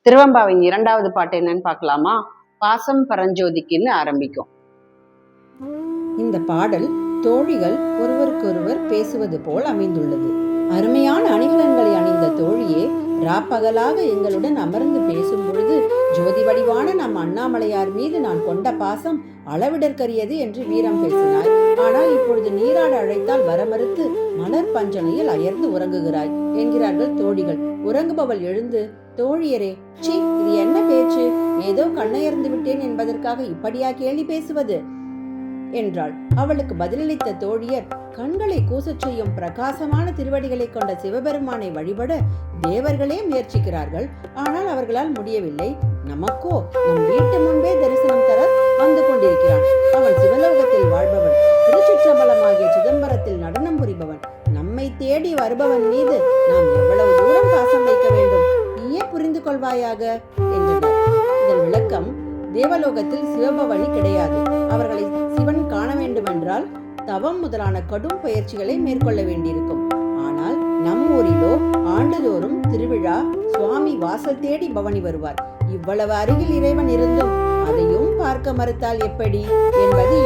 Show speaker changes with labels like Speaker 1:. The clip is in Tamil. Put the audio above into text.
Speaker 1: திருவெம்பாவின் 2வது பாட்டு என்னன்னு பார்க்கலாமா? பாசம் பரஞ்சோதிக்குன்னு ஆரம்பிக்கும்.
Speaker 2: இந்த பாடல் தோழிகள் ஒருவருக்கொருவர் பேசுவது போல் அமைந்துள்ளது. அருமையான அணிகலன்களை அணிந்த தோழியே, ராப்பகலாக எங்களுடன் அமர்ந்து பேசும் பொழுது ஜோதி வடிவான நம் அண்ணாமலையார் மீது நான் கொண்ட பாசம் அளவிடற்கரியது என்று வீரம் பேசினாய். ஆனால் இப்பொழுது நீராட அழைத்தால் வர மறுத்து மலர் பஞ்சனையில் அயர்ந்து உறங்குகிறாய் என்கிறார்கள் தோழிகள். உறங்குபவள் எழுந்து, தோழியரே, சி, இது என்ன பேச்சு? ஏதோ கண்ணையர்ந்து விட்டேன் என்பதற்காக இப்படியா கேலி பேசுவது என்றாள். அவளுக்கு பதிலளித்த தோழியர், கண்களை கூசச் செய்யும் பிரகாசமான திருவடிகளை கொண்ட சிவபெருமானை வழிபட தேவர்களே முயற்சிக்கிறார்கள். ஆனால் அவர்களால் முடியவில்லை. நமக்கோ நம் வீட்டு முன்பே தரிசனம் தர வந்து கொண்டிருக்கிறான். அவன் சிவலோகத்தில் வாழ்பவன், திருச்சிற்றம்பலமாகிய சிதம்பரத்தில் நடனம் புரிபவன். நம்மை தேடி வருபவன் மீது நாம் எவ்வளவு தூரம் பாசம் வைக்க வேண்டும், நீயே புரிந்து கொள்வாயாக என்றனர். இதன் விளக்கம், தேவலோகத்தில் சிவபவனி கிடையாது. அவர்களை சிவன் காண வேண்டுமென்றால் தவம் முதலான கடும் பயிற்சிகளை மேற்கொள்ள வேண்டியிருக்கும். ஆனால் நம் ஊரிலோ ஆண்டுதோறும் திருவிழா, சுவாமி வாசல் தேடி பவனி வருவார். இவ்வளவு அருகில் இறைவன் இருந்தும் அதையும் பார்க்க மறுத்தால் எப்படி என்பது